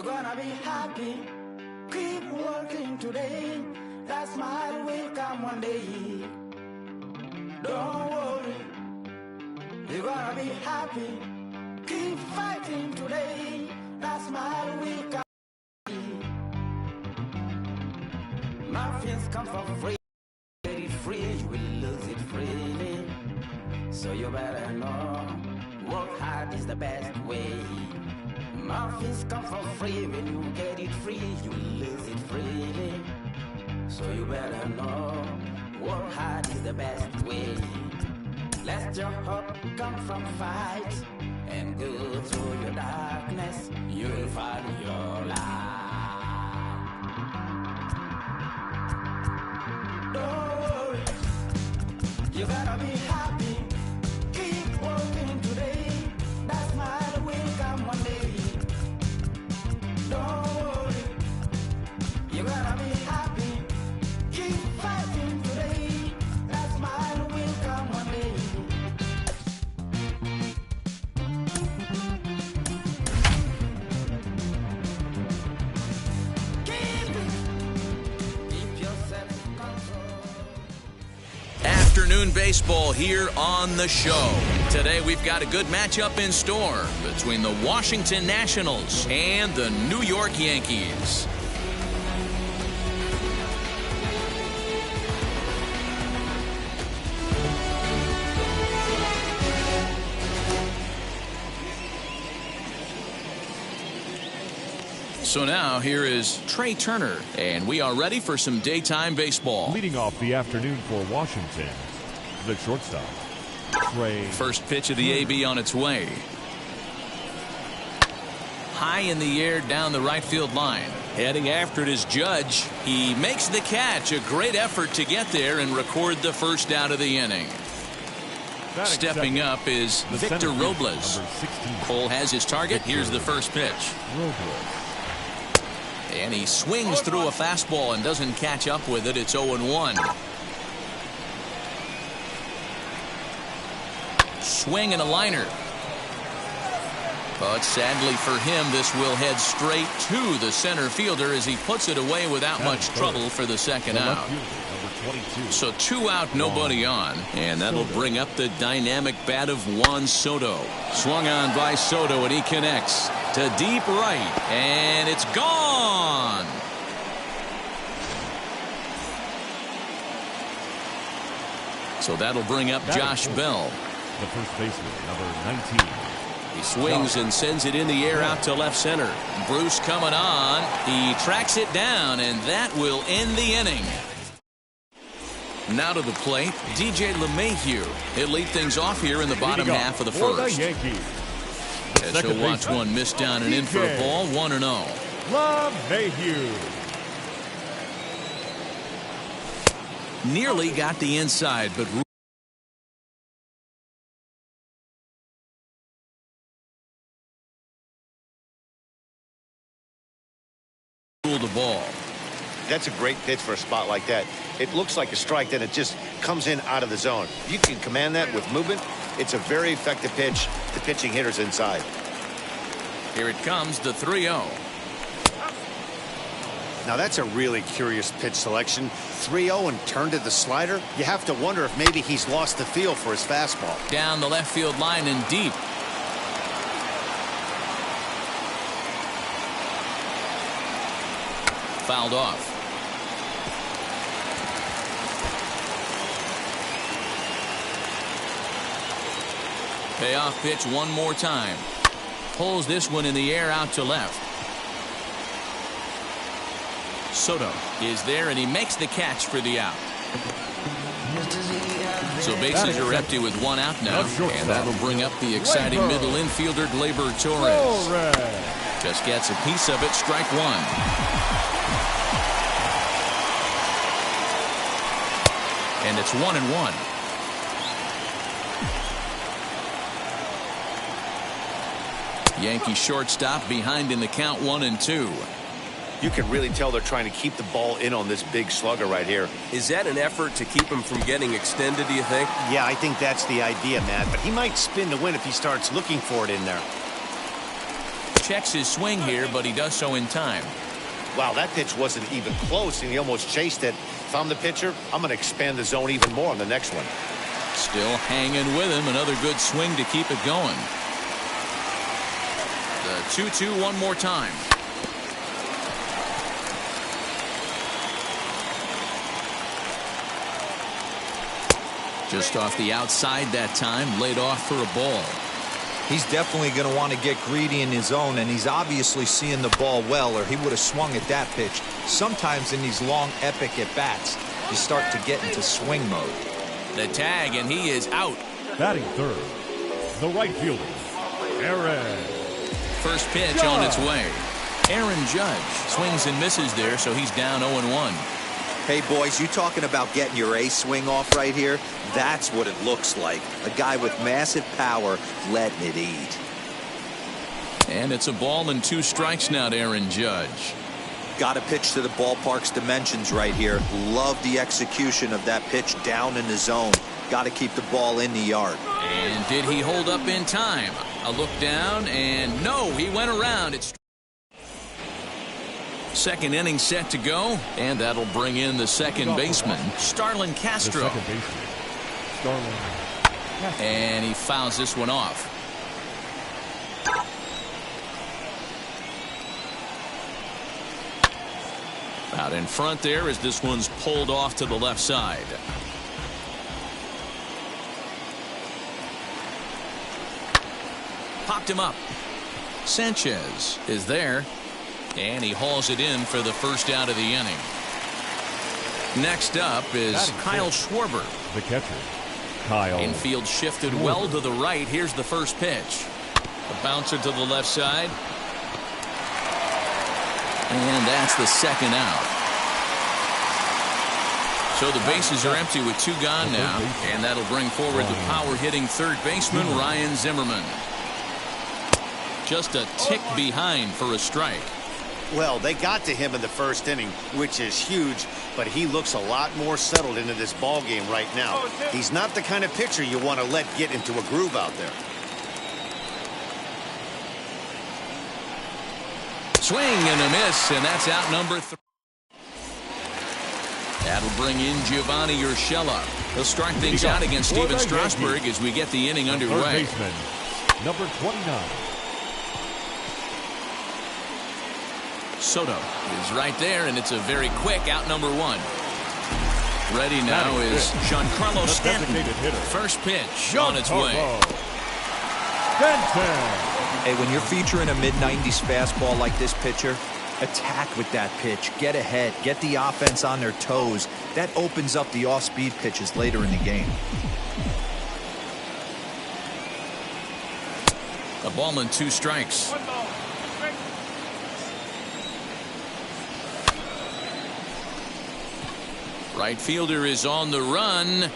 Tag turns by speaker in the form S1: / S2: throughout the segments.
S1: gonna be happy. Keep working today. That smile will come one day. Don't worry. You're gonna be happy. Keep fighting today. That smile will come. Muffins come for free. Get it free, you will lose it freely. So you better know, work hard is the best way. Muffins come for free. When you get it free, you will lose it freely. So you better know, work hard is the best way. Let your hope come from fight and go through your darkness. You will find your light. Don't worry, you gotta be happy. Keep working today. That smile will come one day. Don't worry, you gotta be happy. Keep fighting today. That smile will come one day. Keep yourself control.
S2: Afternoon baseball here on the show. Today we've got a good matchup in store between the Washington Nationals and the New York Yankees. So now here is Trey Turner, and we are ready for some daytime baseball.
S3: Leading off the afternoon for Washington, the shortstop, Trey.
S2: First pitch of the AB on its way. High in the air down the right field line. Heading after it is Judge. He makes the catch. A great effort to get there and record the first out of the inning. Stepping up is Victor Robles. Cole has his target. Here's the first pitch. And he swings through a fastball and doesn't catch up with it. It's 0-1. Swing and a liner. But sadly for him, this will head straight to the center fielder as he puts it away without much trouble for the second out. So 2 out, nobody on. And that'll bring up the dynamic bat of Juan Soto. Swung on by Soto, and he connects to deep right. And it's gone. So that'll bring up Josh Bell.
S3: The first baseman, number 19.
S2: He swings and sends it in the air out to left center. Bruce coming on. He tracks it down, and that will end the inning. Now to the plate, DJ LeMahieu. He'll lead things off here in the bottom half of the first. As he'll watch one miss down and in for a ball, 1-0.
S3: LeMahieu.
S2: Nearly got the inside, but ruled the ball.
S4: That's a great pitch for a spot like that. It looks like a strike, then it just comes in out of the zone. If you can command that with movement, it's a very effective pitch to pitching hitters inside.
S2: Here it comes, the 3-0.
S4: Now that's a really curious pitch selection. 3-0 and turned to the slider. You have to wonder if maybe he's lost the feel for his fastball.
S2: Down the left field line and deep. Fouled off. Payoff pitch one more time. Pulls this one in the air out to left. Soto is there, and he makes the catch for the out. So bases are empty with 1 out now, and that'll bring up the exciting middle infielder Gleyber Torres. Just gets a piece of it, strike 1. And it's 1-1. Yankee shortstop behind in the count, 1-2.
S4: You can really tell they're trying to keep the ball in on this big slugger right here.
S5: Is that an effort to keep him from getting extended, do you think?
S4: Yeah, I think that's the idea, Matt. But he might spin to win if he starts looking for it in there.
S2: checks his swing here, but he does so in time.
S4: Wow, that pitch wasn't even close, and he almost chased it. If I'm the pitcher, I'm going to expand the zone even more on the next one.
S2: Still hanging with him. Another good swing to keep it going. The 2-2 one more time. Just off the outside that time, laid off for a ball.
S6: He's definitely going to want to get greedy in his zone, and he's obviously seeing the ball well, or he would have swung at that pitch. Sometimes in these long, epic at-bats, you start to get into swing mode.
S2: The tag, and he is out.
S3: Batting third, the right fielder, Aaron.
S2: First pitch on its way. Aaron Judge swings and misses there, so he's down 0-1.
S6: Hey, boys, you talking about getting your ace swing off right here? That's what it looks like. A guy with massive power letting it eat.
S2: And it's a ball and 2 strikes now to Aaron Judge.
S6: Got to pitch to the ballpark's dimensions right here. Love the execution of that pitch down in the zone. Got to keep the ball in the yard.
S2: And did he hold up in time? A look down, and no, he went around. It's second inning set to go, and that'll bring in the second baseman, Starlin Castro.
S3: The second baseman, Starlin Castro.
S2: And he fouls this one off. Out in front there as this one's pulled off to the left side. Popped him up. Sanchez is there. And he hauls it in for the first out of the inning. Next up is Kyle Schwarber.
S3: The catcher, Kyle.
S2: Infield shifted well to the right. Here's the first pitch. A bouncer to the left side. And that's the second out. So the bases are empty with 2 gone now. And that'll bring forward the power-hitting third baseman, Ryan Zimmerman. Just a tick behind for a strike.
S4: Well, they got to him in the first inning, which is huge, but he looks a lot more settled into this ball game right now. He's not the kind of pitcher you want to let get into a groove out there.
S2: Swing and a miss, and that's out number 3. That'll bring in Giovanni Urshela. He'll start things out against Steven Strasburg as we get the inning underway.
S3: Third baseman, number 29.
S2: Soto is right there, and it's a very quick out number 1. Ready now is Giancarlo Stanton. First pitch on its way.
S6: Hey, when you're featuring a mid-90s fastball like this pitcher, attack with that pitch. Get ahead. Get the offense on their toes. That opens up the off-speed pitches later in the game.
S2: A ball and 2 strikes. Right fielder is on the run.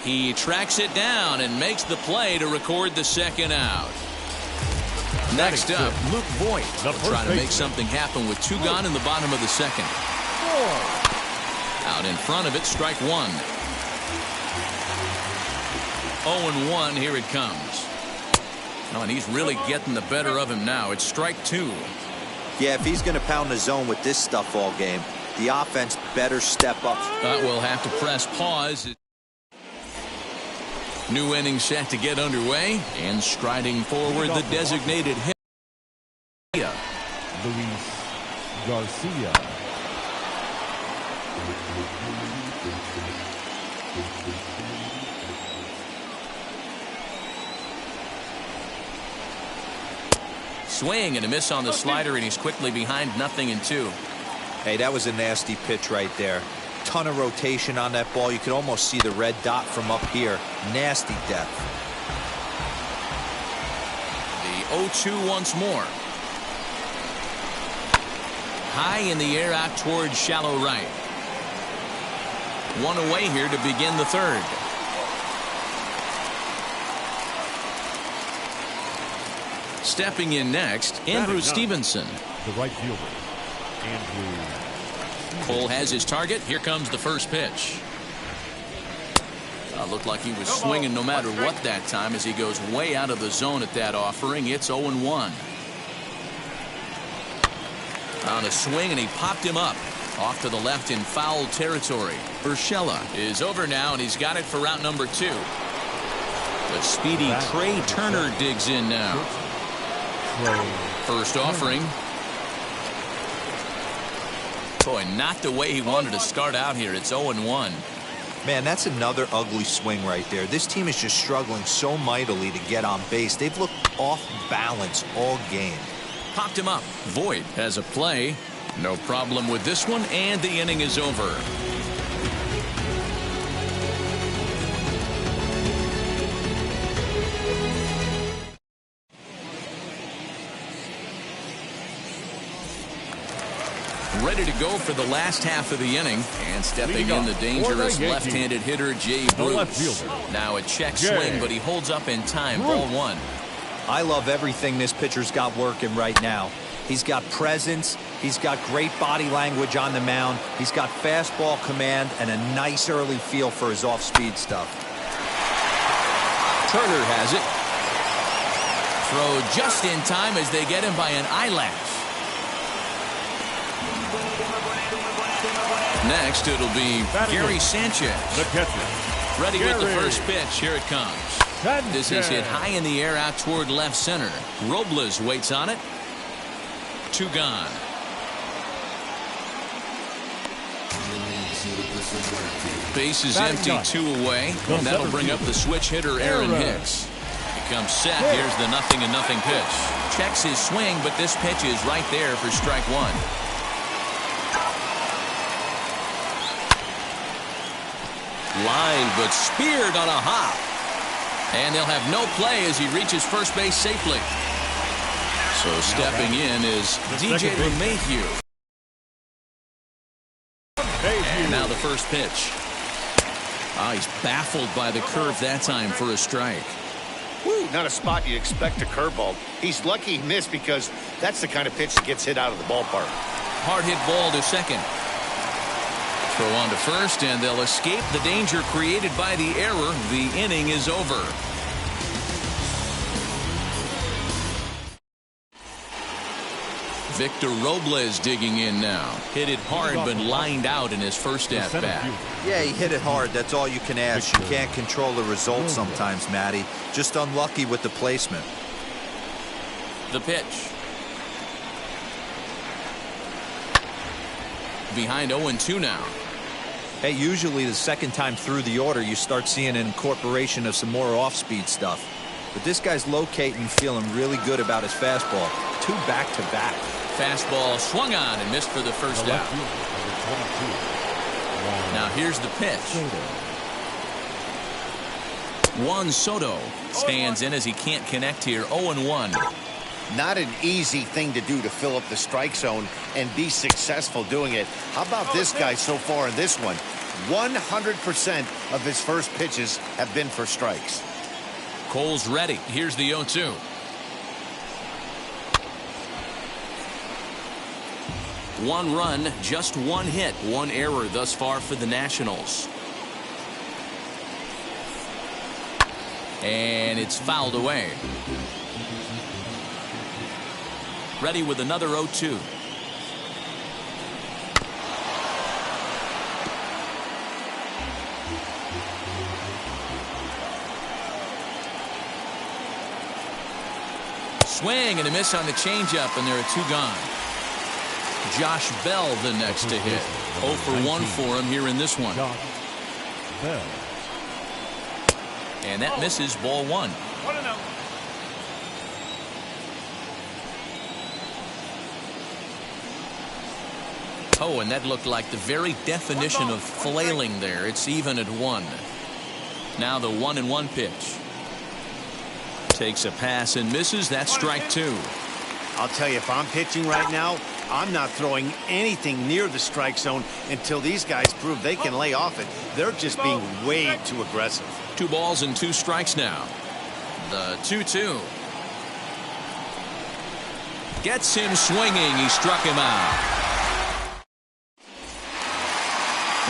S2: He tracks it down and makes the play to record the second out. Next up, Luke Voit trying to make something happen with 2 gone in the bottom of the second. Out in front of it, strike 1. 0-1, here it comes. Oh, and he's really getting the better of him now. It's strike 2.
S6: Yeah, if he's going to pound the zone with this stuff all game, the offense better step up.
S2: We'll have to press pause. New inning set to get underway, and striding forward the designated hitter,
S3: Luis Garcia.
S2: Swing and a miss on the slider, and he's quickly behind 0-2.
S6: Hey, that was a nasty pitch right there. Ton of rotation on that ball. You could almost see the red dot from up here. Nasty depth.
S2: The 0-2 once more. High in the air out towards shallow right. 1 away here to begin the third. Stepping in next, Andrew Stevenson.
S3: The right fielder, Andrew.
S2: Cole has his target. Here comes the first pitch. Looked like he was swinging no matter what that time as he goes way out of the zone at that offering. It's 0-1. On a swing, and he popped him up. Off to the left in foul territory. Urshela is over now, and he's got it for route number 2. The speedy Trey Turner digs in now. First offering. Boy, not the way he wanted to start out here. It's 0-1.
S6: Man, that's another ugly swing right there. This team is just struggling so mightily to get on base. They've looked off balance all game.
S2: Popped him up. Voit has a play. No problem with this one, and the inning is over. Ready to go for the last half of the inning, and stepping in the dangerous left-handed hitter Jay Bruce. Now a check swing, but he holds up in time. Ball 1.
S6: I love everything this pitcher's got working right now. He's got presence. He's got great body language on the mound. He's got fastball command and a nice early feel for his off-speed stuff.
S2: Turner has it. Throw just in time as they get him by an eyelash. Next, it'll be Gary Sanchez.
S3: The catcher.
S2: Ready with the first pitch. Here it comes. This is hit high in the air out toward left center. Robles waits on it. 2 gone. Base is empty, 2 away. And that'll bring up the switch hitter Aaron Hicks. He comes set. Here's the 0-0 pitch. Checks his swing, but this pitch is right there for strike 1. Line, but speared on a hop. And they'll have no play as he reaches first base safely. So stepping in is DJ LeMahieu. And now the first pitch. He's baffled by the curve that time for a strike.
S4: Woo, not a spot you'd expect a curveball. He's lucky he missed because that's the kind of pitch that gets hit out of the ballpark.
S2: Hard hit ball to second. Throw on to first, and they'll escape the danger created by the error. The inning is over. Victor Robles digging in now. Hit it hard, but lined out in his first at-bat.
S6: Yeah, he hit it hard. That's all you can ask. You can't control the result sometimes, Matty. Just unlucky with the placement.
S2: The pitch. Behind 0-2 now.
S6: Hey, usually the second time through the order, you start seeing an incorporation of some more off-speed stuff. But this guy's locating, feeling really good about his fastball. 2 back-to-back.
S2: Fastball swung on and missed for the first out. Now here's the pitch. Juan Soto stands in as he can't connect here. 0-1.
S4: Not an easy thing to do to fill up the strike zone and be successful doing it. How about this guy so far in this one? 100% of his first pitches have been for strikes.
S2: Cole's ready. Here's the 0-2. One run, just 1 hit, 1 error thus far for the Nationals. And it's fouled away. Ready with another 0-2. Swing and a miss on the changeup, and there are 2 gone. Josh Bell the next to hit. 0 for 1 for him here in this one. And that misses. Ball 1. Oh, and that looked like the very definition of flailing there. It's even at 1. Now the 1-1 pitch. Takes a pass and misses. That's strike 2.
S4: I'll tell you, if I'm pitching right now, I'm not throwing anything near the strike zone until these guys prove they can lay off it. They're just being way too aggressive.
S2: 2 balls and 2 strikes now. The 2-2. Gets him swinging. He struck him out.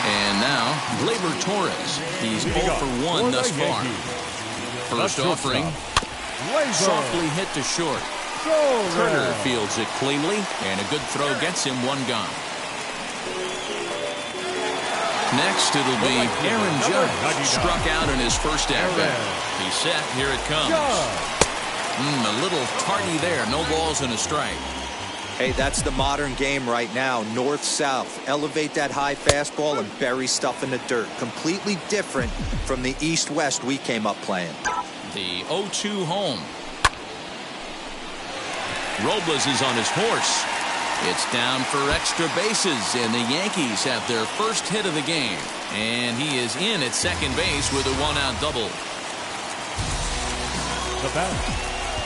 S2: And now, Gleyber Torres. He's 0 for 1 thus far. First offering. Softly hit to short. Turner fields it cleanly, and a good throw gets him one gone. Next, it'll be Aaron Judge, struck out in his first at-bat. He's set. Here it comes. A little tardy there. No balls and a strike.
S6: Hey, that's the modern game right now. North-south. Elevate that high fastball and bury stuff in the dirt. Completely different from the east-west we came up playing.
S2: The 0-2 home. Robles is on his horse. It's down for extra bases, and the Yankees have their first hit of the game. And he is in at second base with a one-out double.
S3: The batter,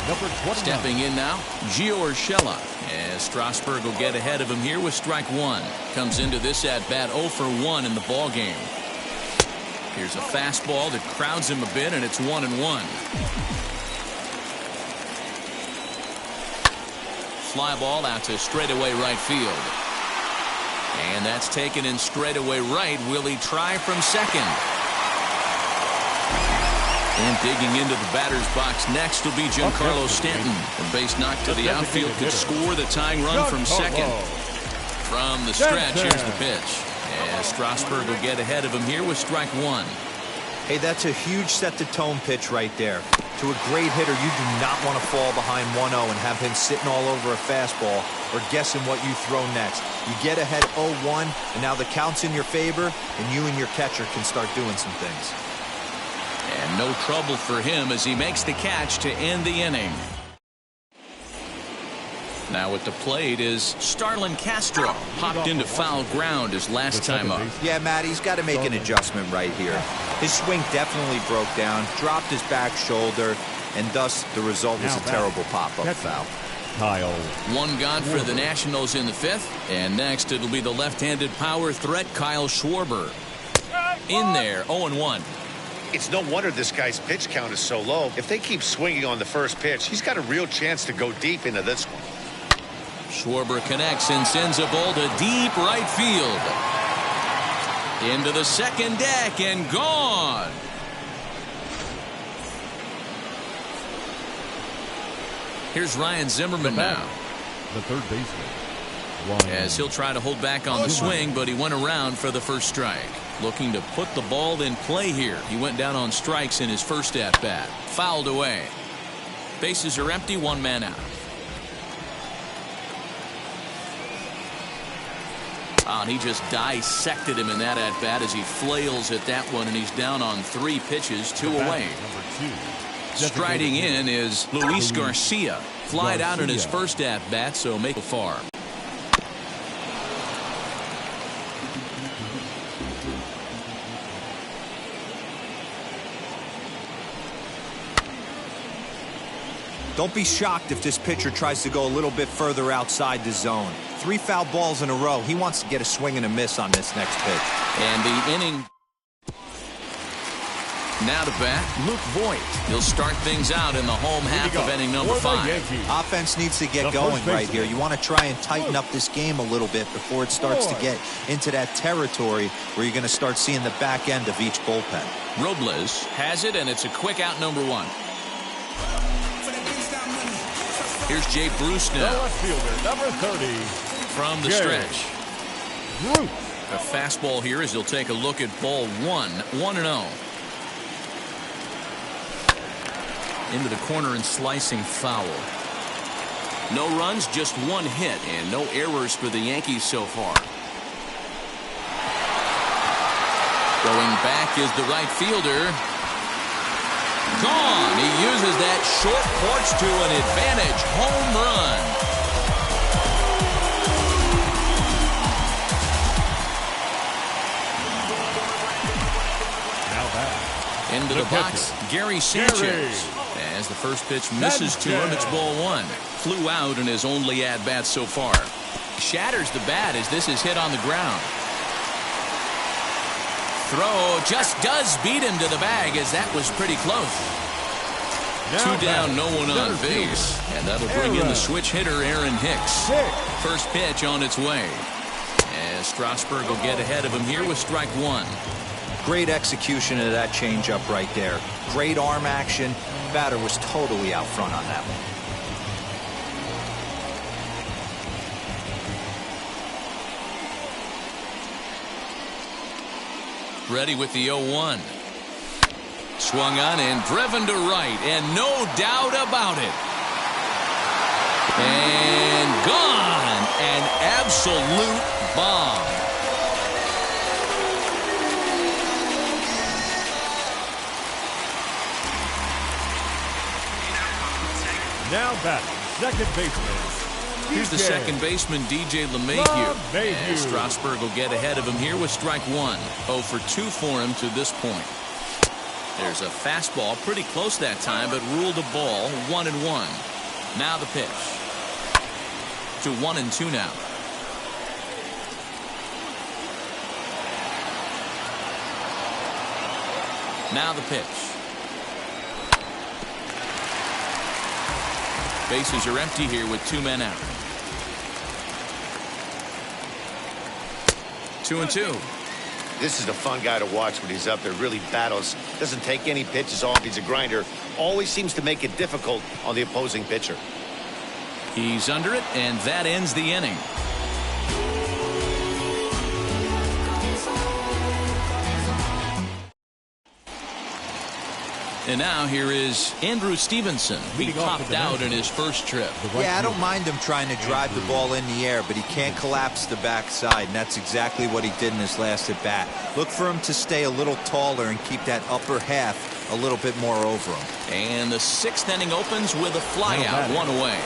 S3: number 29.
S2: Stepping in now, Gio Urshela, as Strasburg will get ahead of him here with strike one. Comes into this at-bat 0 for 1 in the ball game. Here's a fastball that crowds him a bit, and it's 1-1. Fly ball out to straightaway right field. And that's taken in straightaway right. Will he try from second? And digging into the batter's box next will be Giancarlo Stanton. The base knock to the outfield could score the tying run from second. From the stretch, here's the pitch. As Strasburg will get ahead of him here with strike one.
S6: Hey, that's a huge set-the-tone pitch right there. To a great hitter, you do not want to fall behind 1-0 and have him sitting all over a fastball or guessing what you throw next. You get ahead 0-1, and now the count's in your favor, and you and your catcher can start doing some things.
S2: And no trouble for him as he makes the catch to end the inning. Now at the plate is Starlin Castro. Popped into foul ground his last time up.
S6: Yeah, Matt, he's got to make an adjustment right here. His swing definitely broke down, dropped his back shoulder, and thus the result was a terrible pop-up foul.
S3: Kyle.
S2: One gone for the Nationals in the fifth. And next it'll be the left-handed power threat Kyle Schwarber. In there, 0-1.
S4: It's no wonder this guy's pitch count is so low. If they keep swinging on the first pitch, he's got a real chance to go deep into this one.
S2: Schwarber connects and sends a ball to deep right field. Into the second deck and gone. Here's Ryan Zimmerman now.
S3: The third baseman.
S2: As he'll try to hold back on the swing, but he went around for the first strike. Looking to put the ball in play here. He went down on strikes in his first at-bat. Fouled away. Bases are empty, one man out. And he just dissected him in that at-bat as he flails at that one, and he's down on 3 pitches, 2 away. Striding in is Luis Garcia. Flied out in his first at-bat, so make it far.
S6: Don't be shocked if this pitcher tries to go a little bit further outside the zone. 3 foul balls in a row. He wants to get a swing and a miss on this next pitch.
S2: And the inning. Now to bat, Luke Voit. He'll start things out in the home half of inning number 5.
S6: Offense needs to get going right here. You want to try and tighten up this game a little bit before it starts to get into that territory where you're going to start seeing the back end of each bullpen.
S2: Robles has it, and it's a quick out number 1. Here's Jay Bruce now.
S3: The left fielder, number 30.
S2: From the stretch.
S3: Bruce.
S2: A fastball here as he'll take a look at ball 1. 1-0. Into the corner and slicing foul. No runs, just 1 hit, and no errors for the Yankees so far. Going back is the right fielder. Gone. He uses that short porch to an advantage. Home run.
S3: Now back.
S2: Into the box, Gary Sanchez. As the first pitch misses to him, it's ball 1. Flew out in his only at-bat so far. Shatters the bat as this is hit on the ground. Throw just does beat him to the bag as that was pretty close.
S3: Now
S2: 2 down, no one on base. And that'll bring in the switch hitter, Aaron Hicks. First pitch on its way. As Strasburg will get ahead of him here with strike 1.
S6: Great execution of that changeup right there. Great arm action. Batter was totally out front on that one.
S2: ready with the 0-1. Swung on and driven to right, and no doubt about it. And gone. An absolute bomb.
S3: Now batting, second baseman.
S2: Here's the second baseman, DJ LeMahieu. And Strasburg will get ahead of him here with strike one. 0 for 2 for him to this point. There's a fastball pretty close that time, but ruled a ball. 1-1. Now the pitch. To 1-2 now. Now the pitch. Bases are empty here with 2 men out. 2-2.
S4: This is a fun guy to watch when he's up there. Really battles. Doesn't take any pitches off. He's a grinder. Always seems to make it difficult on the opposing pitcher.
S2: He's under it, and that ends the inning. And now here is Andrew Stevenson. He popped out in his first trip.
S6: Yeah, I don't mind him trying to drive the ball in the air, but he can't collapse the backside, and that's exactly what he did in his last at bat. Look for him to stay a little taller and keep that upper half a little bit more over him.
S2: And the 6th inning opens with a flyout, 1 away.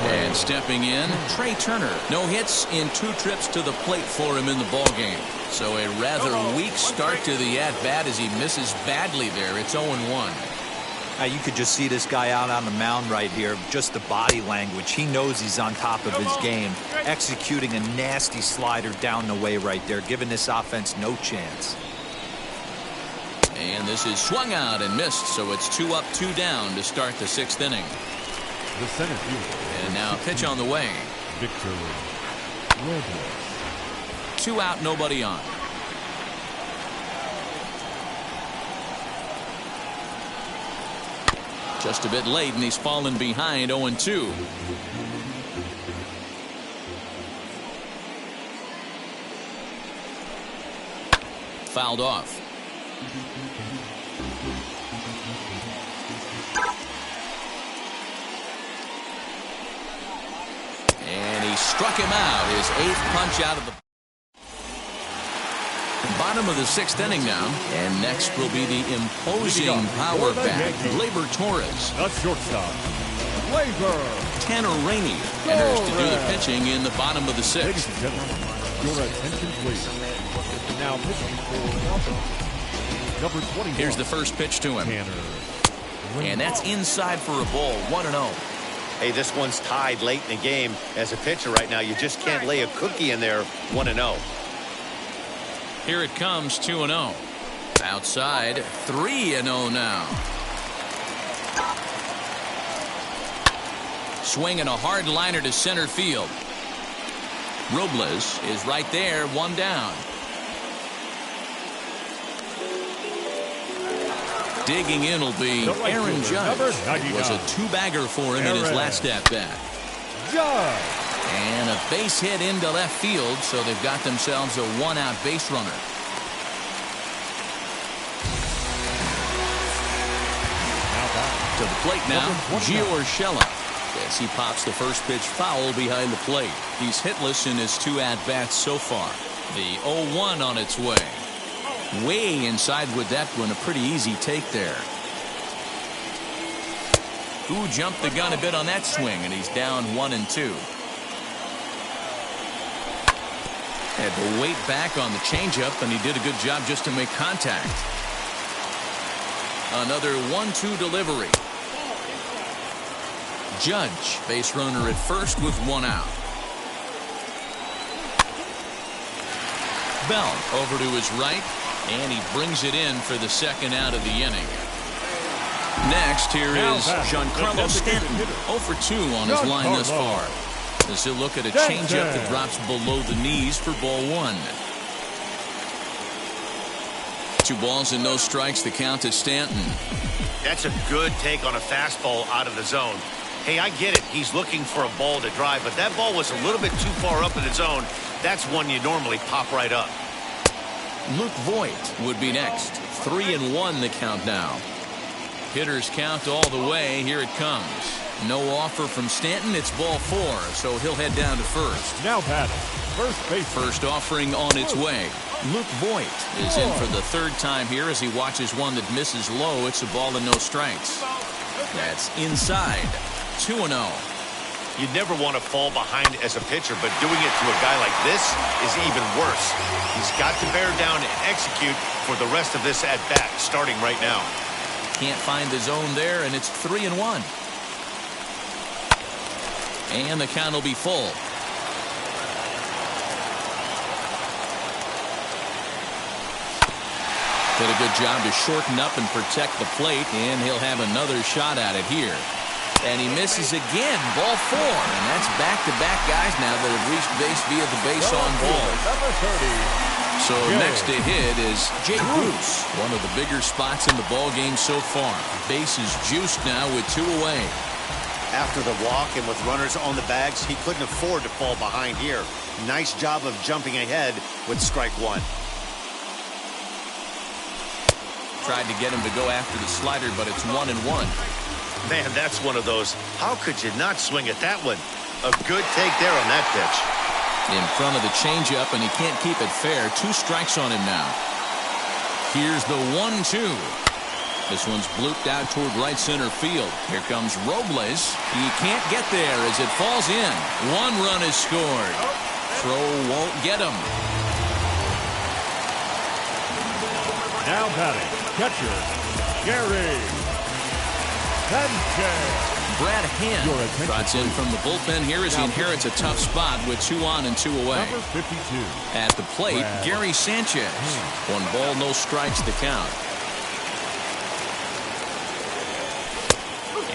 S2: And stepping in, Trey Turner. No hits in 2 trips to the plate for him in the ballgame. So a rather weak start to the at-bat as he misses badly there. It's 0-1.
S6: You could just see this guy out on the mound right here. Just the body language. He knows he's on top of his game. Executing a nasty slider down the way right there, giving this offense no chance.
S2: And this is swung out and missed, so it's 2 up, 2 down to start the 6th inning.
S3: The center fielder.
S2: And now pitch on the way.
S3: Victor Robles.
S2: 2 out, nobody on. Just a bit late, and he's fallen behind 0-2. Fouled off. And he struck him out. His 8th punch out of the bottom of the 6th inning now. And next will be the imposing power back, Gleyber Torres.
S3: The shortstop, Gleyber.
S2: Tanner Rainey enters to do the pitching in the bottom of the 6th.
S3: Ladies and gentlemen, your attention please. Now pitching for Washington, number 20.
S2: Here's the first pitch to him.
S3: Tanner.
S2: And that's inside for a ball. 1-0.
S4: Hey, this one's tied late in the game. As a pitcher right now, you just can't lay a cookie in there. 1-0.
S2: Here it comes, 2-0. Outside, 3-0 now. Swinging a hard liner to center field. Robles is right there, 1 down. Digging in will be Aaron Judge. It was a 2-bagger for him in his last at-bat.
S3: Judge.
S2: And a base hit into left field, so they've got themselves a 1-out base runner. To the plate now, Gio Urshela. As he pops the first pitch foul behind the plate. He's hitless in his 2 at-bats so far. The 0-1 on its way. Way inside with that one, a pretty easy take there. Who jumped the gun a bit on that swing, and he's down 1-2. Had to wait back on the changeup, and he did a good job just to make contact. Another 1-2 delivery. Judge, base runner at first with 1 out. Bell over to his right, and he brings it in for the 2nd out of the inning. Next, here is Giancarlo Stanton, 0 for 2 on his line thus far. As he'll look at a changeup that drops below the knees for ball 1. 2 balls and no strikes, the count to Stanton.
S4: That's a good take on a fastball out of the zone. Hey, I get it. He's looking for a ball to drive, but that ball was a little bit too far up in the zone. That's one you normally pop right up.
S2: Luke Voigt would be next. 3-1 the count now. Hitters count all the way. Here it comes. No offer from Stanton. It's ball 4, so he'll head down to first.
S3: Now batting, first base.
S2: First offering on its way. Luke Voigt is in for the third time here as he watches one that misses low. It's a ball and no strikes. That's inside. 2-0.
S4: You never want to fall behind as a pitcher, but doing it to a guy like this is even worse. He's got to bear down and execute for the rest of this at-bat, starting right now.
S2: Can't find the zone there, and it's 3-1. And the count will be full. Did a good job to shorten up and protect the plate, and he'll have another shot at it here. And he misses again. Ball 4. And that's back-to-back guys now that have reached base via the base on ball. So next to hit is Jake Bruce. One of the bigger spots in the ball game so far. Base is juiced now with 2 away.
S4: After the walk and with runners on the bags, he couldn't afford to fall behind here. Nice job of jumping ahead with strike 1.
S2: Tried to get him to go after the slider, but it's 1-1.
S4: Man, that's one of those. How could you not swing at that one? A good take there on that pitch.
S2: In front of the changeup, and he can't keep it fair. 2 strikes on him now. Here's the 1-2. This one's blooped out toward right center field. Here comes Robles. He can't get there as it falls in. 1 run is scored. Throw won't get him.
S3: Now batting, catcher, Gary Sanchez.
S2: Brad Hand trots in from the bullpen here as he inherits a tough spot with 2 on and 2 away.
S3: Number 52.
S2: At the plate, Gary Sanchez. 1 ball, no strikes to count.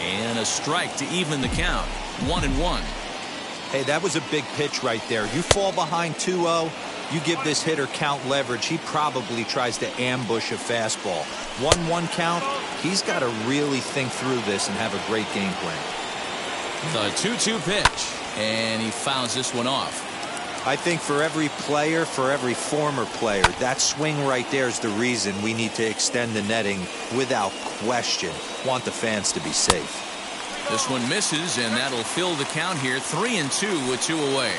S2: And a strike to even the count. 1-1.
S6: Hey, that was a big pitch right there. You fall behind 2-0. You give this hitter count leverage, he probably tries to ambush a fastball. 1-1 count, he's got to really think through this and have a great game plan.
S2: The 2-2 pitch, and he fouls this one off.
S6: I think for every player, for every former player, that swing right there is the reason we need to extend the netting without question. Want the fans to be safe.
S2: This one misses, and that'll fill the count here. 3-2 with 2 away.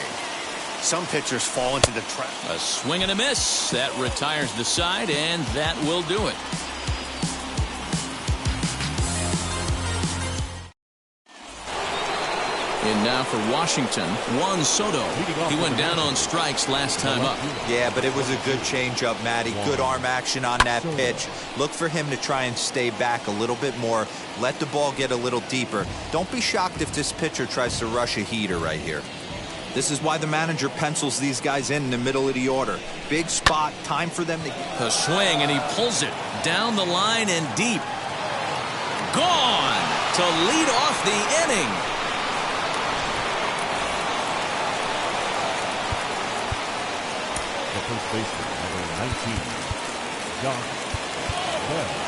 S4: Some pitchers fall into the trap.
S2: A swing and a miss. That retires the side, and that will do it. And now for Washington, Juan Soto. He went down on strikes last time up.
S6: Yeah, but it was a good changeup, Matty. Good arm action on that pitch. Look for him to try and stay back a little bit more. Let the ball get a little deeper. Don't be shocked if this pitcher tries to rush a heater right here. This is why the manager pencils these guys in the middle of the order. Big spot, time for them to get
S2: a swing, and he pulls it down the line and deep. Gone to lead off the inning.
S3: The first baseman, number 19, Josh Bell.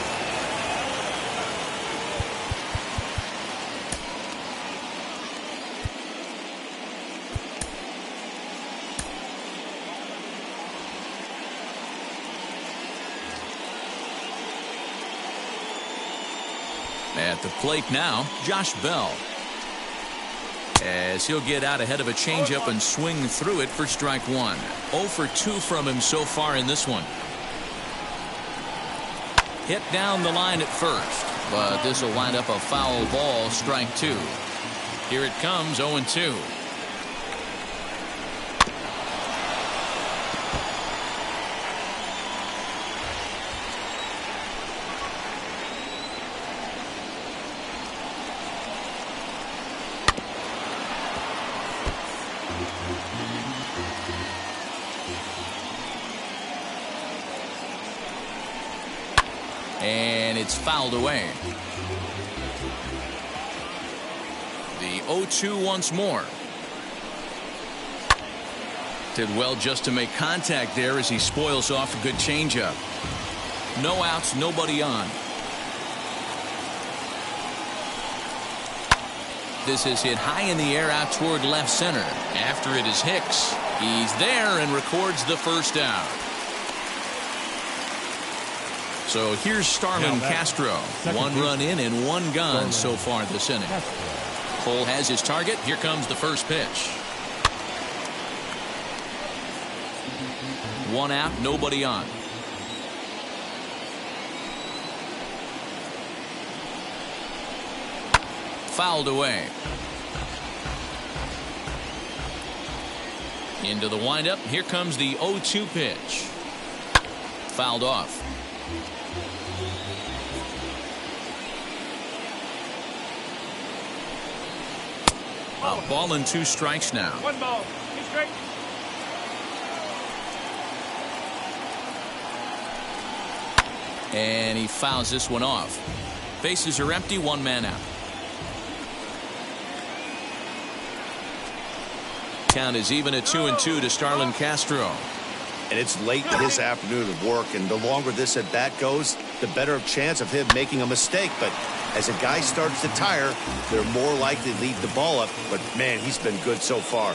S2: At the plate now, Josh Bell. As he'll get out ahead of a changeup and swing through it for strike 1. 0 for 2 from him so far in this one. Hit down the line at first, but this will wind up a foul ball, strike 2. Here it comes, 0-2. And it's fouled away. The 0-2 once more. Did well just to make contact there as he spoils off a good changeup. No outs, nobody on. This is hit high in the air out toward left center. After it is Hicks. He's there and records the first out. So here's Starlin Castro. One run in and one gone so far this inning. Cole has his target. Here comes the first pitch. One out, nobody on. Fouled away. Into the windup. Here comes the 0-2 pitch. Fouled off. A ball and 2 strikes now.
S3: 1 ball. He's straight.
S2: And he fouls this one off. Bases are empty, 1 man out. Count is even at 2-2 to Starlin Castro.
S4: And it's late in his afternoon of work, and the longer this at bat goes, the better chance of him making a mistake. But as a guy starts to tire, they're more likely to leave the ball up. But man, he's been good so far.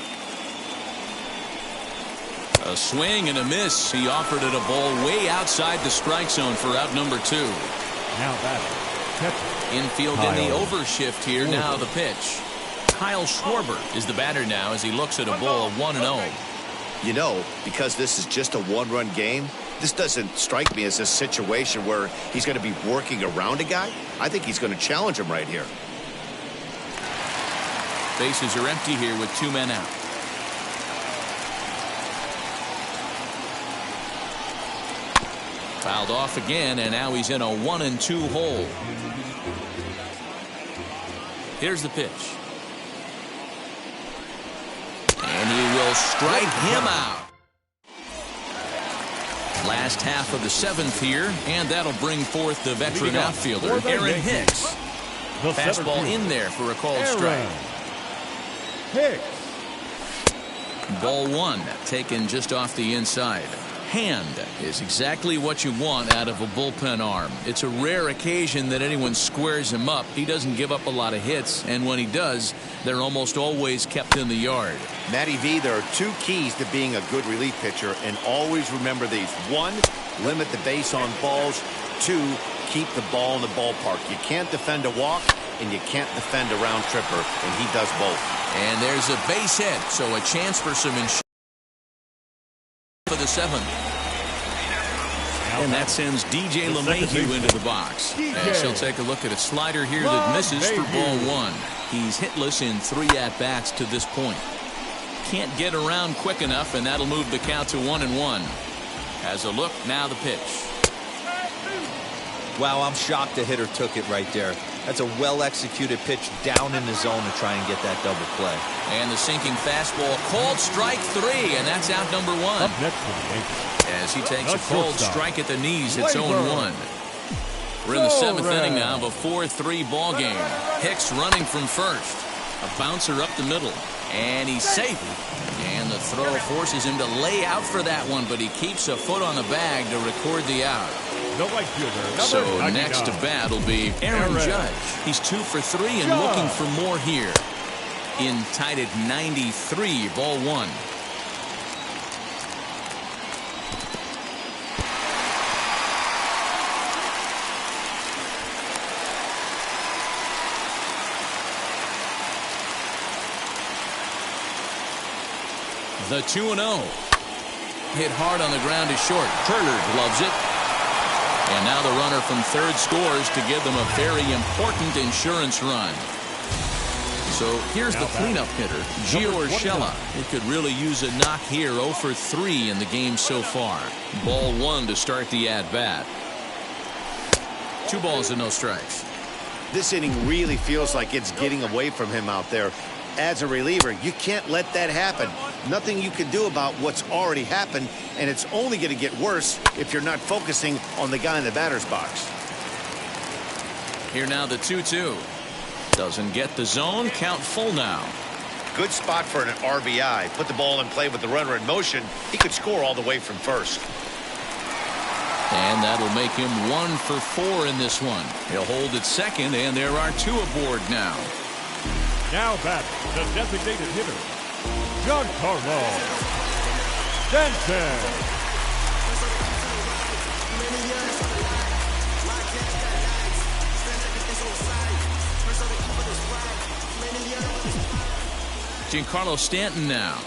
S2: A swing and a miss. He offered it a ball way outside the strike zone for out number 2.
S3: Now that
S2: infield in the overshift here. Now the pitch. Kyle Schwarber is the batter now as he looks at a ball 1-0.
S4: You know, because this is just a 1-run game, this doesn't strike me as a situation where he's going to be working around a guy. I think he's going to challenge him right here.
S2: Bases are empty here with 2 men out. Fouled off again, and now he's in a 1-2 hole. Here's the pitch. And he will strike him out. Last half of the 7th here, and that'll bring forth the veteran outfielder, Aaron Hicks. Fastball in there for a called strike.
S3: Hicks.
S2: Ball 1, taken just off the inside. Hand is exactly what you want out of a bullpen arm. It's a rare occasion that anyone squares him up. He doesn't give up a lot of hits, and when he does, they're almost always kept in the yard.
S4: Matty V, there are 2 keys to being a good relief pitcher, and always remember these. 1, limit the base on balls. 2, keep the ball in the ballpark. You can't defend a walk, and you can't defend a round tripper, and he does both.
S2: And there's a base hit, so a chance for some insurance for the 7th. And that sends DJ LeMahieu into the box. As he'll take a look at a slider here that misses for ball 1. He's hitless in 3 at-bats to this point. Can't get around quick enough, and that'll move the count to 1-1. As a look, now the pitch.
S6: Wow, I'm shocked the hitter took it right there. That's a well-executed pitch down in the zone to try and get that double play.
S2: And the sinking fastball, called strike 3, and that's out number 1.
S3: Up next for the Yankees.
S2: As he takes a cold strike at the knees, it's 0-1. We're in the 7th inning now of a 4-3 ball game. Hicks running from first. A bouncer up the middle. And he's safe. And the throw forces him to lay out for that one, but he keeps a foot on the bag to record the out. So next to bat will be Aaron Judge. He's 2 for 3 and looking for more here. In tied at 93, ball 1. The 2-0. Hit hard on the ground is short. Turner gloves it. And now the runner from third scores to give them a very important insurance run. So here's the cleanup hitter, Gio Urshela. He could really use a knock here. 0 for 3 in the game so far. Ball 1 to start the at-bat. 2 balls and no strikes.
S4: This inning really feels like it's getting away from him out there. As a reliever, you can't let that happen. Nothing you can do about what's already happened, and it's only going to get worse if you're not focusing on the guy in the batter's box.
S2: Here now the 2-2. Doesn't get the zone. Count full now.
S4: Good spot for an RBI. Put the ball in play with the runner in motion. He could score all the way from first.
S2: And that'll make him 1 for 4 in this one. He'll hold at second, and there are 2 aboard now.
S3: Now back the designated hitter, Giancarlo Stanton.
S2: Giancarlo Stanton now,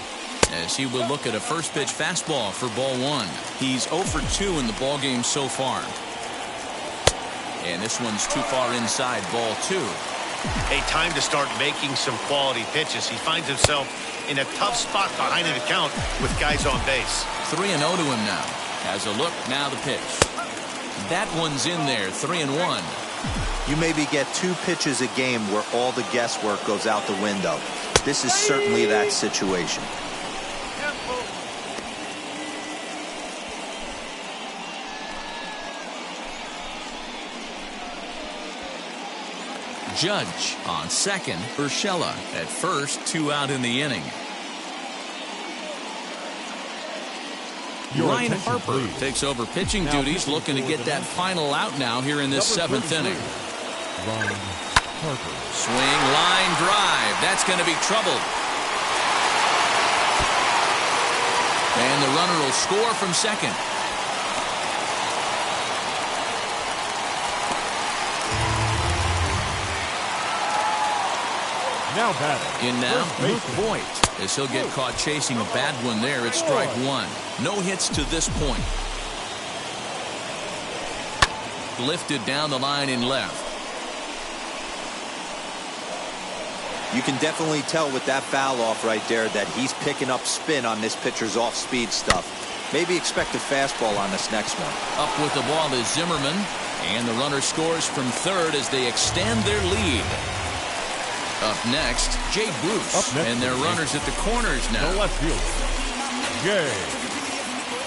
S2: as he will look at a first pitch fastball for ball 1. He's 0 for 2 in the ball game so far. And this one's too far inside, ball 2.
S4: Hey, time to start making some quality pitches. He finds himself in a tough spot behind the count with guys on base.
S2: 3-0 to him now. Has a look, now the pitch. That one's in there, 3-1.
S6: You maybe get 2 pitches a game where all the guesswork goes out the window. This is certainly that situation.
S2: Judge on second, Urshela at first, 2 out in the inning. Ryan Harper takes over pitching duties, looking to get that final out now here in this 7th inning.
S3: Ryan Harper.
S2: Swing, line drive. That's going to be trouble. And the runner will score from second.
S3: Now batting.
S2: In now, Luke Voigt, as he'll get caught chasing a bad one there at strike 1. No hits to this point. Lifted down the line in left.
S6: You can definitely tell with that foul off right there that he's picking up spin on this pitcher's off-speed stuff. Maybe expect a fastball on this next one.
S2: Up with the ball is Zimmerman, and the runner scores from third as they extend their lead. Up next, Jay Bruce, and their runners at the corners now.
S3: The left fielder, Jay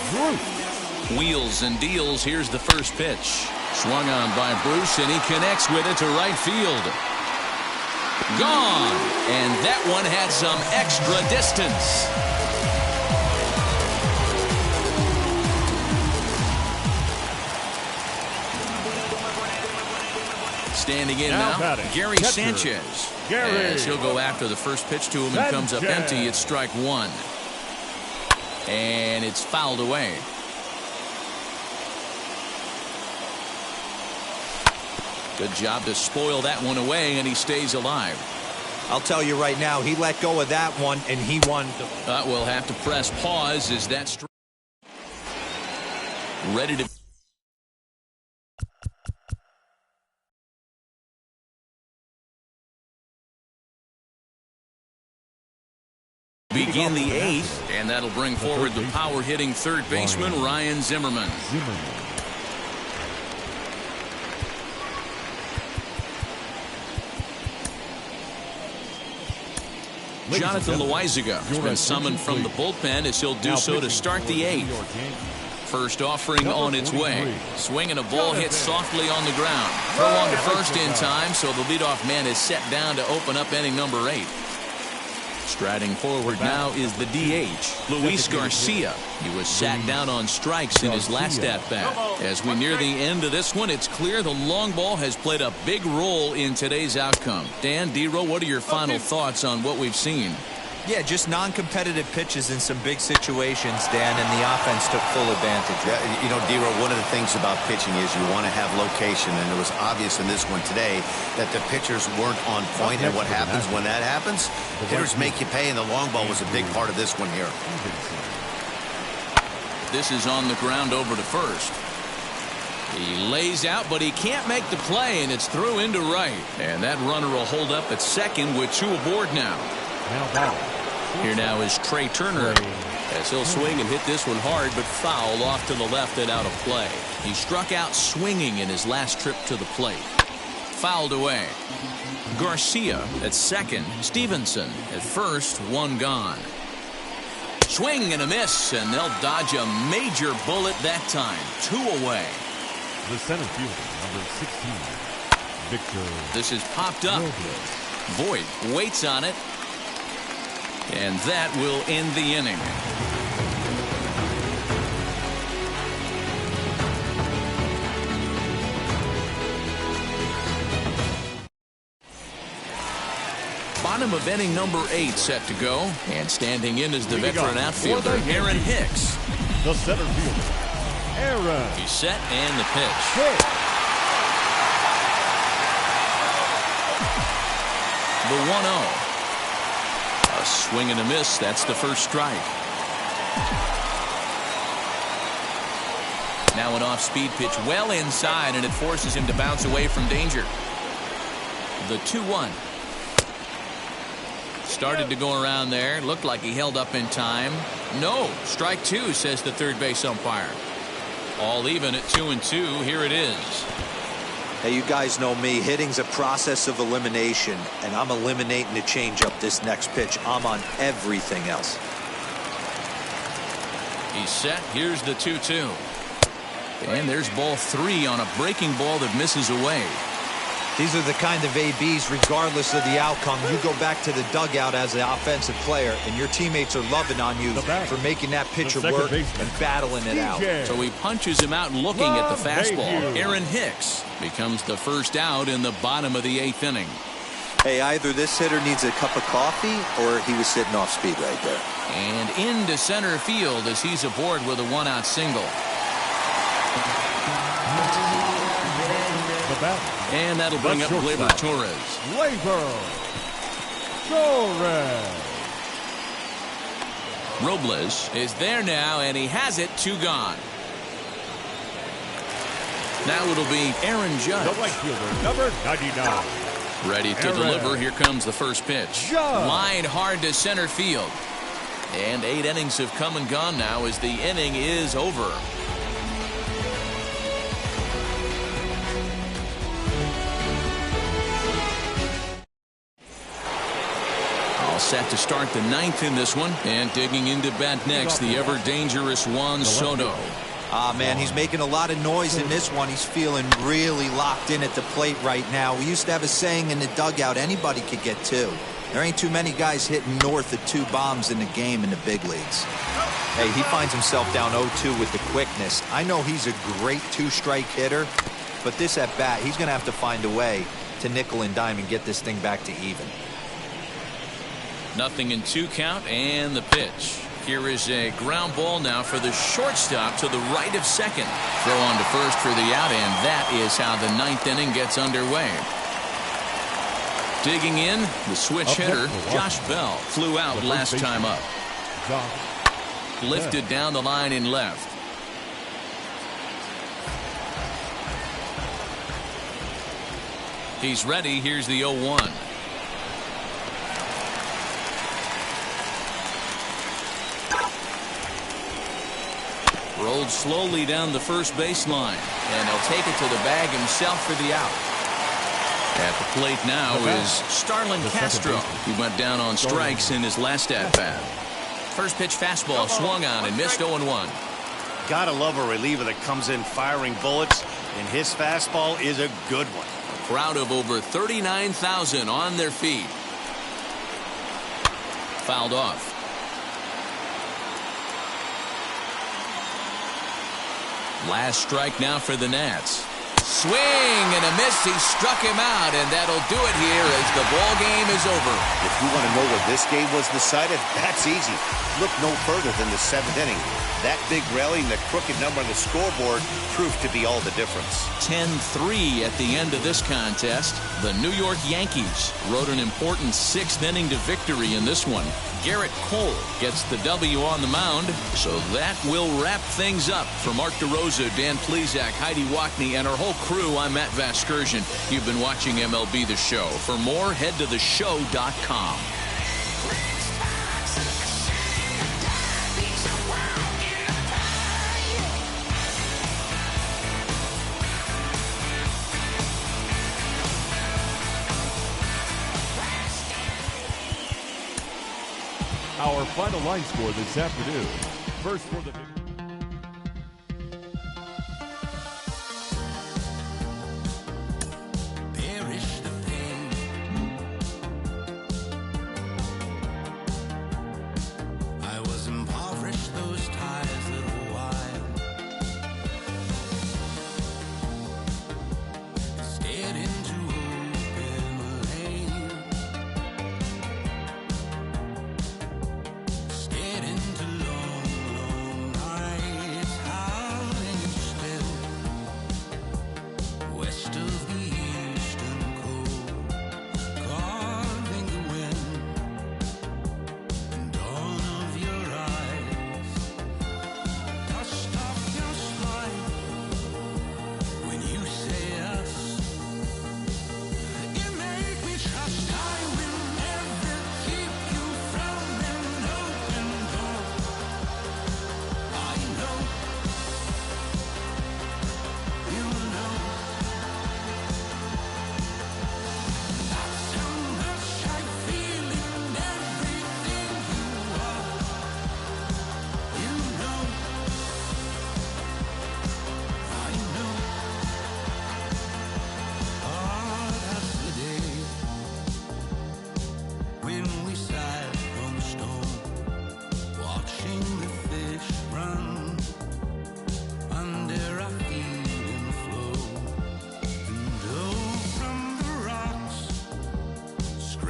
S3: Bruce.
S2: Wheels and deals. Here's the first pitch. Swung on by Bruce, and he connects with it to right field. Gone, and that one had some extra distance. Standing in now, Gary Sanchez. As he'll go after the first pitch to him and comes up empty at strike 1. And it's fouled away. Good job to spoil that one away, and he stays alive.
S6: I'll tell you right now, he let go of that one, and he won.
S2: We'll have to press pause as that ready to begin the 8th, and that'll bring forward the power-hitting third baseman, Ryan Zimmerman. Jonathan Loaizaga has been summoned from the bullpen as he'll do so to start the 8th. First offering on its way. Swinging a ball hit softly on the ground. Throw on to first in time, so the leadoff man is set down to open up inning number 8. Striding forward now is the DH, Luis Garcia. He was sat down on strikes in his last at-bat. As we near the end of this one, it's clear the long ball has played a big role in today's outcome. Dan, D-Row, what are your final thoughts on what we've seen?
S6: Yeah, just non-competitive pitches in some big situations, Dan, and the offense took full advantage.
S4: Yeah, you know, D-Row, one of the things about pitching is you want to have location, and it was obvious in this one today that the pitchers weren't on point, and what happens when that happens? Hitters make you pay, and the long ball was a big part of this one here.
S2: This is on the ground over to first. He lays out, but he can't make the play, and it's through into right. And that runner will hold up at second with 2 aboard now. Here now is Trey Turner, as he'll swing and hit this one hard, but foul off to the left and out of play. He struck out swinging in his last trip to the plate. Fouled away. Garcia at second. Stevenson at first. 1 gone. Swing and a miss, and they'll dodge a major bullet that time. 2 away.
S3: The center fielder, number 16, Victor.
S2: This is popped up. Voigt waits on it. And that will end the inning. Bottom of inning number 8 set to go. And standing in is the veteran outfielder, Aaron Hicks.
S3: The center fielder, Aaron.
S2: He's set and the pitch. The 1-0. A A swing and a miss. That's the first strike. Now an off-speed pitch well inside, and it forces him to bounce away from danger. The 2-1. Started to go around there. Looked like he held up in time. No. Strike 2, says the third base umpire. All even at 2-2. Here it is.
S6: Hey, you guys know me. Hitting's a process of elimination, and I'm eliminating the changeup this next pitch. I'm on everything else.
S2: He's set. Here's the 2-2. And there's ball 3 on a breaking ball that misses away.
S6: These are the kind of ABs, regardless of the outcome. You go back to the dugout as an offensive player, and your teammates are loving on you for making that pitcher work and battling it out.
S2: So he punches him out looking at the fastball. Aaron Hicks becomes the first out in the bottom of the 8th inning.
S6: Hey, either this hitter needs a cup of coffee or he was sitting off speed right there.
S2: And into center field as he's aboard with a 1-out single. And that'll bring up Gleyber Torres.
S3: Gleyber Torres.
S2: Robles is there now, and he has it. 2 gone. Now it'll be Aaron Judge.
S3: The right fielder, number 99.
S2: Ready to deliver. Here comes the first pitch.
S3: Judge.
S2: Line hard to center field. And 8 innings have come and gone now as the inning is over. All set to start the 9th in this one. And digging into bat next, the ever-dangerous Juan Soto.
S6: Man, he's making a lot of noise in this one. He's feeling really locked in at the plate right now. We used to have a saying in the dugout, anybody could get 2. There ain't too many guys hitting north of 2 bombs in the game in the big leagues. Hey, he finds himself down 0-2 with the quickness. I know he's a great 2-strike hitter, but this at bat, he's going to have to find a way to nickel and dime and get this thing back to even.
S2: 0-2 count, and the pitch. Here is a ground ball now for the shortstop to the right of second. Throw on to first for the out, and that is how the 9th inning gets underway. Digging in, the switch hitter, Josh Bell, flew out last time up. Lifted down the line in left. He's ready. Here's the 0-1. Rolled slowly down the first baseline, and he'll take it to the bag himself for the out. At the plate now is Starlin Castro. He went down on strikes in his last at-bat. First pitch fastball swung on and missed 0-1.
S4: Gotta love a reliever that comes in firing bullets, and his fastball is a good one.
S2: A crowd of over 39,000 on their feet. Fouled off. Last strike now for the Nats. Swing and a miss. He struck him out, and that'll do it here as the ball game is over.
S4: If you want to know where this game was decided, that's easy. Look no further than the 7th inning. That big rally and the crooked number on the scoreboard proved to be all the difference.
S2: 10-3 at the end of this contest. The New York Yankees rode an important 6th inning to victory in this one. Garrett Cole gets the W on the mound. So that will wrap things up. For Mark DeRosa, Dan Plesac, Heidi Wackney, and our whole crew, I'm Matt Vasgersian. You've been watching MLB The Show. For more, head to theshow.com.
S3: Our final line score this afternoon. First for the...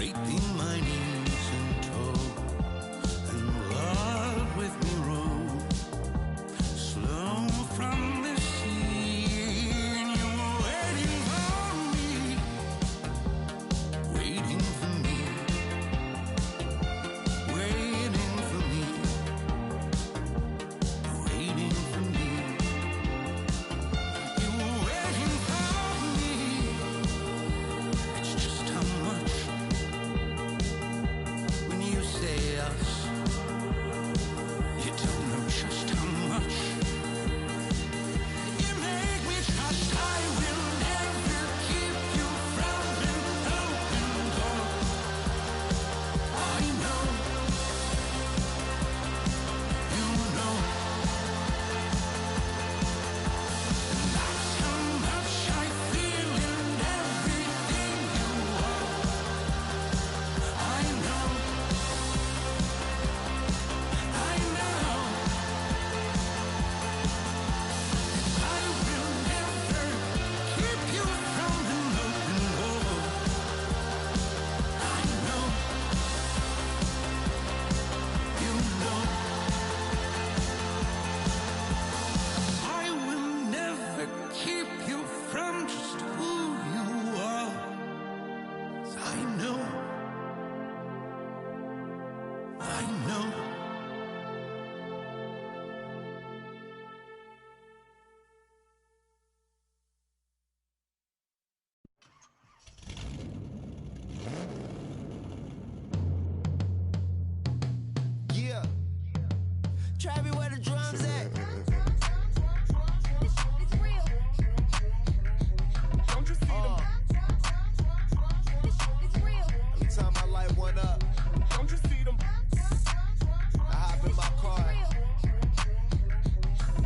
S7: scraping my knees and toe, and Lord with me roll slow from the sea, and you're waiting for me, waiting for me, waiting for me, waiting for me. You're waiting for me. It's just how much when you say us, you don't know just how much. You make me trust I will never keep you from an open door. I know, you know, that's how much I feel in everything you are. I know, I know, I will never keep you from an open door. I know, you know, I will never keep you from just who you are. I know, I know.
S8: Yeah. Travis, where the drums at?
S9: It's real.
S8: Don't you see them?
S9: It's real.
S8: Every time I light one up, don't you see them? I hop in my car.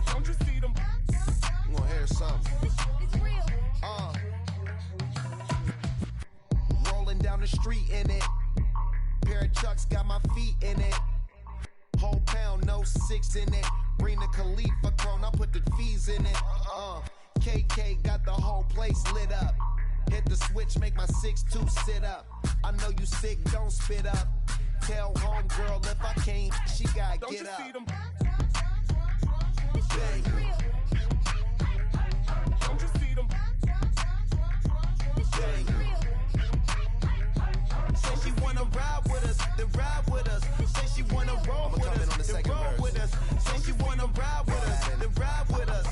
S8: Don't you see them? I'm gonna hear something.
S9: It's real.
S8: Rolling down the street in it. Pair of Chucks got my feet in it. Whole pound, no 6 in it. Bring the Khalifa clone, I put the fees in it. KK got the whole place lit up. Hit the switch, make my 6'2" sit up. I know you sick, don't spit up. Tell homegirl if I can't, she gotta get up. Bang. Don't you see them? Bang. Say she wanna ride with us, then ride with us. Say she wanna roll with us, then roll with us. Say she wanna ride with us, then ride with us.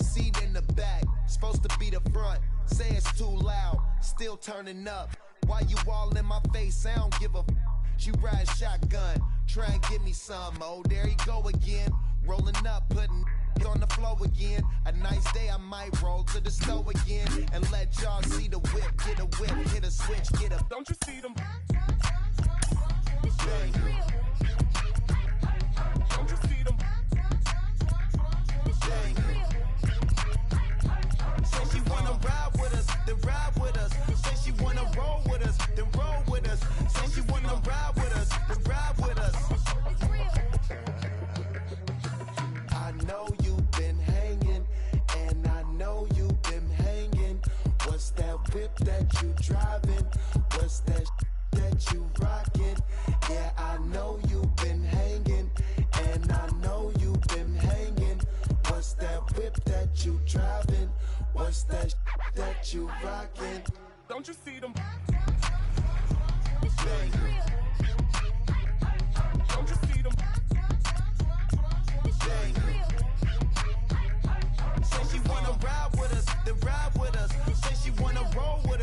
S8: Seat in the back, supposed to be the front. Say it's too loud, still turning up. Why you all in my face? I don't give a f. She ride shotgun, try and give me some. Oh, there he go again. Rolling up, putting on the floor again. A nice day, I might roll to the stove again and let y'all see the whip. Get a whip, hit a switch, get a. Don't you see them? Bang. Don't you see them? Bang. Say she wanna ride with us, then ride with us. Say she wanna roll with us, then roll with us. Say she wanna ride with us, then ride with us. I know you've been hanging, and I know you've been hanging. What's that whip that you driving? What's that that you rocking? Yeah, I know you've been hanging, and I know you've been hanging. What's that whip that you driving? What's that that you rocking? Don't you see them? Bang. Don't you see them? Bang. Say she wanna ride with us, then ride with us. Say she wanna roll with